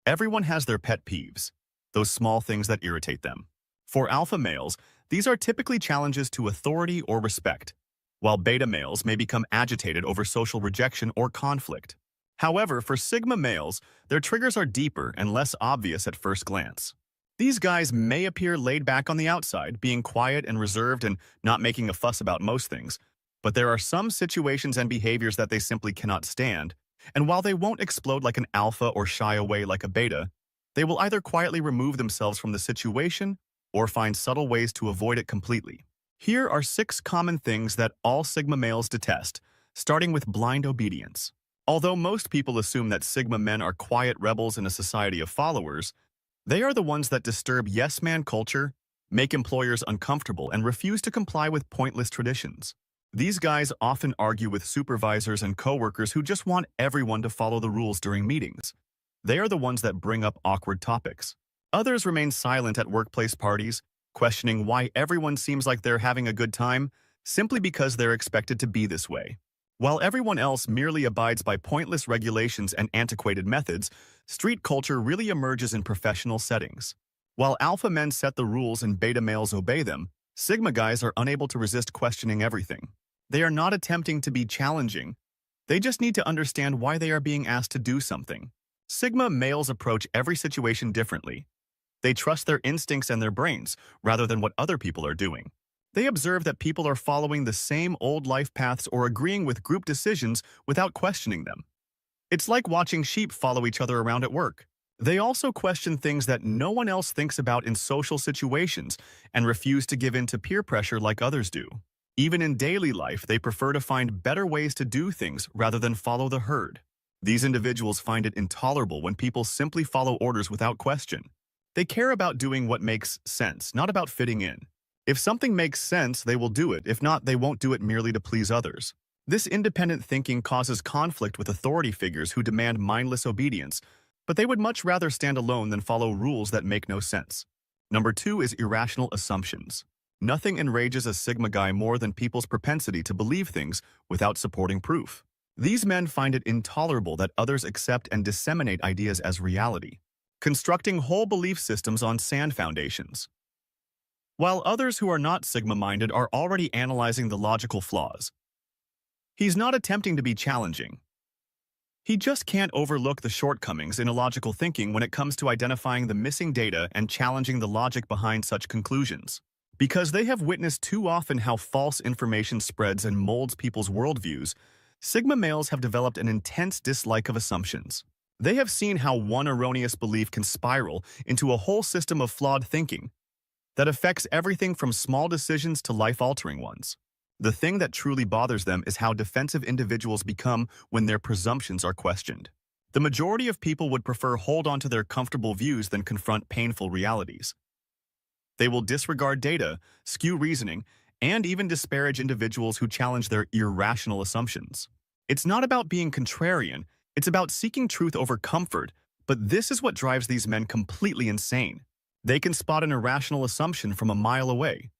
Everyone has their pet peeves, those small things that irritate them. For alpha males, these are typically challenges to authority or respect, while beta males may become agitated over social rejection or conflict. However, for sigma males, their triggers are deeper and less obvious at first glance. These guys may appear laid back on the outside, being quiet and reserved and not making a fuss about most things, but there are some situations and behaviors that they simply cannot stand, and while they won't explode like an alpha or shy away like a beta, they will either quietly remove themselves from the situation or find subtle ways to avoid it completely. Here are 6 common things that all sigma males detest, starting with blind obedience. Although most people assume that sigma men are quiet rebels in a society of followers, they are the ones that disturb yes-man culture, make employers uncomfortable, and refuse to comply with pointless traditions. These guys often argue with supervisors and coworkers who just want everyone to follow the rules during meetings. They are the ones that bring up awkward topics. Others remain silent at workplace parties, questioning why everyone seems like they're having a good time simply because they're expected to be this way. While everyone else merely abides by pointless regulations and antiquated methods, street culture really emerges in professional settings. While alpha men set the rules and beta males obey them, sigma guys are unable to resist questioning everything. They are not attempting to be challenging. They just need to understand why they are being asked to do something. Sigma males approach every situation differently. They trust their instincts and their brains, rather than what other people are doing. They observe that people are following the same old life paths or agreeing with group decisions without questioning them. It's like watching sheep follow each other around at work. They also question things that no one else thinks about in social situations and refuse to give in to peer pressure like others do. Even in daily life, they prefer to find better ways to do things rather than follow the herd. These individuals find it intolerable when people simply follow orders without question. They care about doing what makes sense, not about fitting in. If something makes sense, they will do it. If not, they won't do it merely to please others. This independent thinking causes conflict with authority figures who demand mindless obedience, but they would much rather stand alone than follow rules that make no sense. Number 2 is irrational assumptions. Nothing enrages a sigma guy more than people's propensity to believe things without supporting proof. These men find it intolerable that others accept and disseminate ideas as reality, constructing whole belief systems on sand foundations. While others who are not sigma-minded are already analyzing the logical flaws, he's not attempting to be challenging. He just can't overlook the shortcomings in illogical thinking when it comes to identifying the missing data and challenging the logic behind such conclusions. Because they have witnessed too often how false information spreads and molds people's worldviews, sigma males have developed an intense dislike of assumptions. They have seen how one erroneous belief can spiral into a whole system of flawed thinking that affects everything from small decisions to life-altering ones. The thing that truly bothers them is how defensive individuals become when their presumptions are questioned. The majority of people would prefer hold on to their comfortable views than confront painful realities. They will disregard data, skew reasoning, and even disparage individuals who challenge their irrational assumptions. It's not about being contrarian, it's about seeking truth over comfort, but this is what drives these men completely insane. They can spot an irrational assumption from a mile away,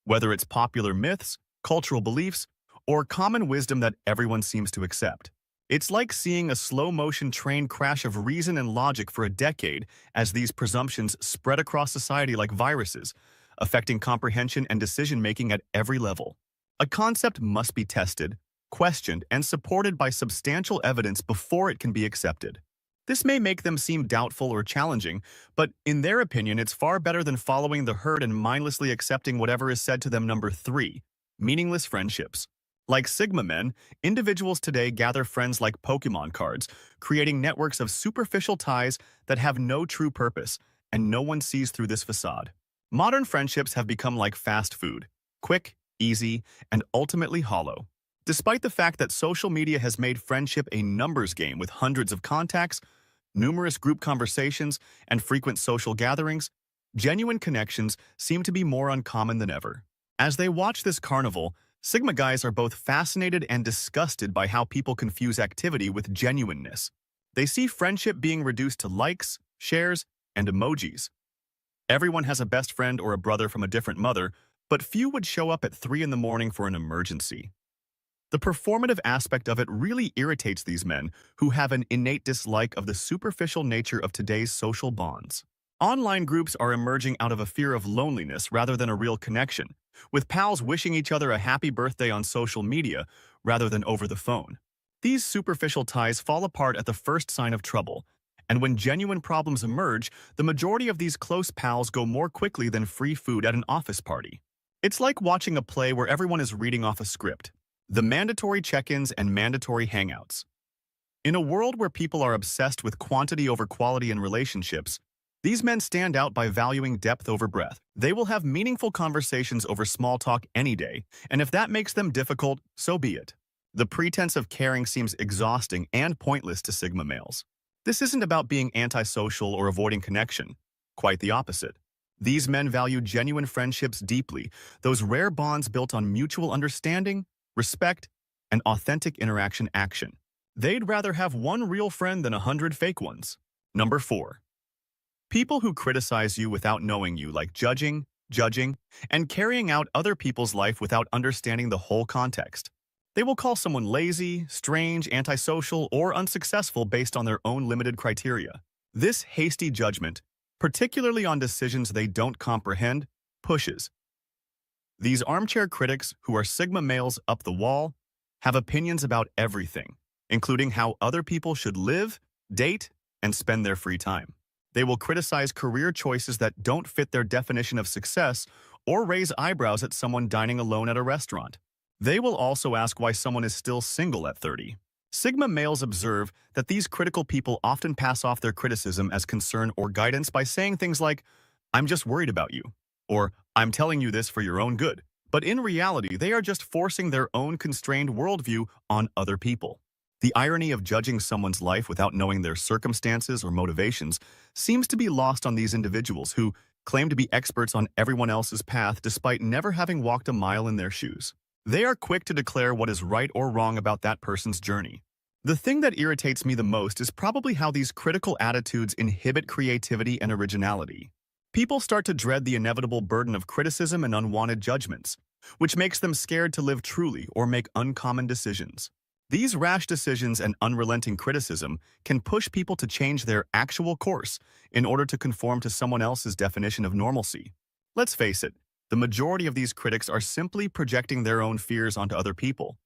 whether it's popular myths, cultural beliefs, or common wisdom that everyone seems to accept. It's like seeing a slow-motion train crash of reason and logic for a decade as these presumptions spread across society like viruses, affecting comprehension and decision-making at every level. A concept must be tested, questioned, and supported by substantial evidence before it can be accepted. This may make them seem doubtful or challenging, but in their opinion, it's far better than following the herd and mindlessly accepting whatever is said to them. Number 3, meaningless friendships. Like sigma men, individuals today gather friends like Pokemon cards, creating networks of superficial ties that have no true purpose, and no one sees through this facade. Modern friendships have become like fast food, quick, easy, and ultimately hollow. Despite the fact that social media has made friendship a numbers game with hundreds of contacts, numerous group conversations, and frequent social gatherings, genuine connections seem to be more uncommon than ever. As they watch this carnival, sigma guys are both fascinated and disgusted by how people confuse activity with genuineness. They see friendship being reduced to likes, shares, and emojis. Everyone has a best friend or a brother from a different mother, but few would show up at 3 in the morning for an emergency. The performative aspect of it really irritates these men who have an innate dislike of the superficial nature of today's social bonds. Online groups are emerging out of a fear of loneliness rather than a real connection, with pals wishing each other a happy birthday on social media rather than over the phone. These superficial ties fall apart at the first sign of trouble, and when genuine problems emerge, the majority of these close pals go more quickly than free food at an office party. It's like watching a play where everyone is reading off a script. The mandatory check-ins and mandatory hangouts. In a world where people are obsessed with quantity over quality in relationships, these men stand out by valuing depth over breadth. They will have meaningful conversations over small talk any day, and if that makes them difficult, so be it. The pretense of caring seems exhausting and pointless to Sigma males. This isn't about being antisocial or avoiding connection. Quite the opposite. These men value genuine friendships deeply, those rare bonds built on mutual understanding, respect, and authentic interaction action. They'd rather have one real friend than 100 fake ones. Number 4. People who criticize you without knowing you, like judging, and carrying out other people's life without understanding the whole context. They will call someone lazy, strange, antisocial, or unsuccessful based on their own limited criteria. This hasty judgment, particularly on decisions they don't comprehend, pushes. These armchair critics, who are Sigma males up the wall, have opinions about everything, including how other people should live, date, and spend their free time. They will criticize career choices that don't fit their definition of success or raise eyebrows at someone dining alone at a restaurant. They will also ask why someone is still single at 30. Sigma males observe that these critical people often pass off their criticism as concern or guidance by saying things like, "I'm just worried about you," or "I'm telling you this for your own good." But in reality, they are just forcing their own constrained worldview on other people. The irony of judging someone's life without knowing their circumstances or motivations seems to be lost on these individuals who claim to be experts on everyone else's path despite never having walked a mile in their shoes. They are quick to declare what is right or wrong about that person's journey. The thing that irritates me the most is probably how these critical attitudes inhibit creativity and originality. People start to dread the inevitable burden of criticism and unwanted judgments, which makes them scared to live truly or make uncommon decisions. These rash decisions and unrelenting criticism can push people to change their actual course in order to conform to someone else's definition of normalcy. Let's face it, the majority of these critics are simply projecting their own fears onto other people.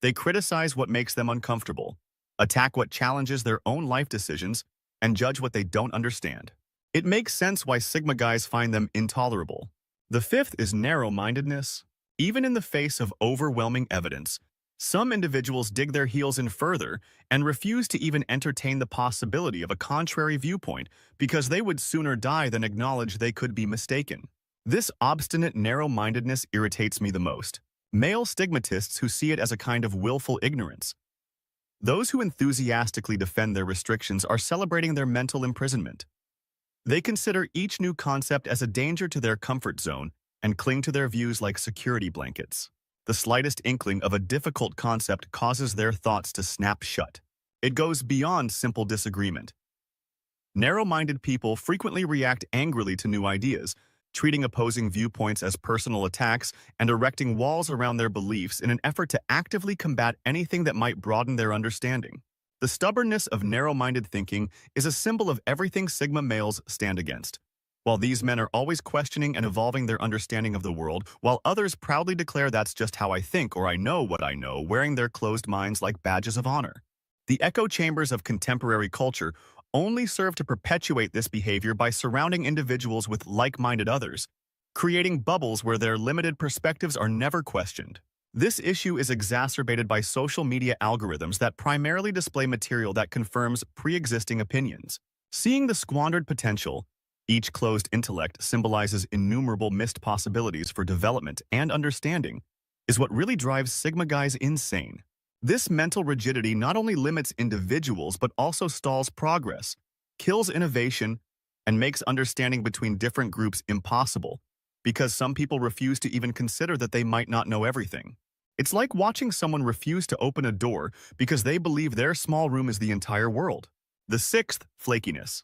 They criticize what makes them uncomfortable, attack what challenges their own life decisions, and judge what they don't understand. It makes sense why Sigma guys find them intolerable. The 5th is narrow-mindedness. Even in the face of overwhelming evidence, some individuals dig their heels in further and refuse to even entertain the possibility of a contrary viewpoint because they would sooner die than acknowledge they could be mistaken. This obstinate narrow-mindedness irritates me the most. Male stigmatists who see it as a kind of willful ignorance. Those who enthusiastically defend their restrictions are celebrating their mental imprisonment. They consider each new concept as a danger to their comfort zone and cling to their views like security blankets. The slightest inkling of a difficult concept causes their thoughts to snap shut. It goes beyond simple disagreement. Narrow-minded people frequently react angrily to new ideas, treating opposing viewpoints as personal attacks and erecting walls around their beliefs in an effort to actively combat anything that might broaden their understanding. The stubbornness of narrow-minded thinking is a symbol of everything Sigma males stand against. While these men are always questioning and evolving their understanding of the world, while others proudly declare that's just how I think or I know what I know, wearing their closed minds like badges of honor. The echo chambers of contemporary culture only serve to perpetuate this behavior by surrounding individuals with like-minded others, creating bubbles where their limited perspectives are never questioned. This issue is exacerbated by social media algorithms that primarily display material that confirms pre-existing opinions. Seeing the squandered potential, each closed intellect symbolizes innumerable missed possibilities for development and understanding, is what really drives Sigma guys insane. This mental rigidity not only limits individuals but also stalls progress, kills innovation, and makes understanding between different groups impossible, because some people refuse to even consider that they might not know everything. It's like watching someone refuse to open a door because they believe their small room is the entire world. The 6th, flakiness.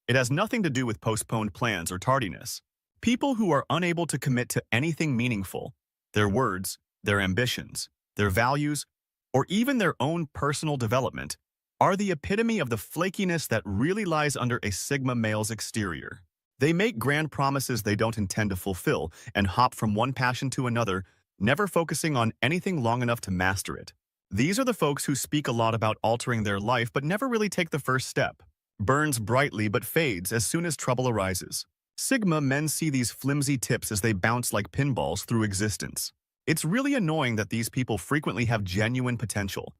It has nothing to do with postponed plans or tardiness. People who are unable to commit to anything meaningful, their words, their ambitions, their values, or even their own personal development, are the epitome of the flakiness that really lies under a Sigma male's exterior. They make grand promises they don't intend to fulfill and hop from one passion to another, never focusing on anything long enough to master it. These are the folks who speak a lot about altering their life but never really take the first step. Burns brightly but fades as soon as trouble arises. Sigma men see these flimsy tips as they bounce like pinballs through existence. It's really annoying that these people frequently have genuine potential.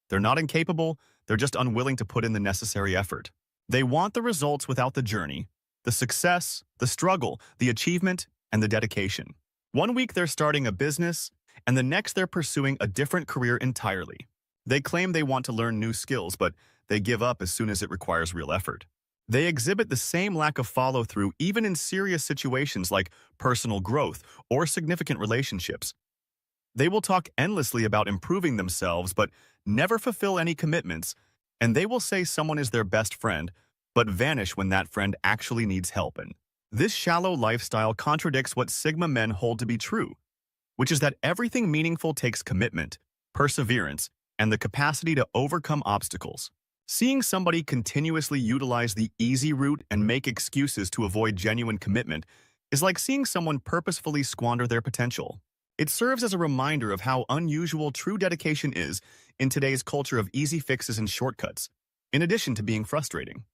They're not incapable, they're just unwilling to put in the necessary effort. They want the results without the journey, the success, the struggle, the achievement, and the dedication. One week they're starting a business, and the next they're pursuing a different career entirely. They claim they want to learn new skills, but they give up as soon as it requires real effort. They exhibit the same lack of follow-through even in serious situations like personal growth or significant relationships. They will talk endlessly about improving themselves but never fulfill any commitments, and they will say someone is their best friend, but vanish when that friend actually needs help. And this shallow lifestyle contradicts what Sigma men hold to be true, which is that everything meaningful takes commitment, perseverance, and the capacity to overcome obstacles. Seeing somebody continuously utilize the easy route and make excuses to avoid genuine commitment is like seeing someone purposefully squander their potential. It serves as a reminder of how unusual true dedication is in today's culture of easy fixes and shortcuts, in addition to being frustrating.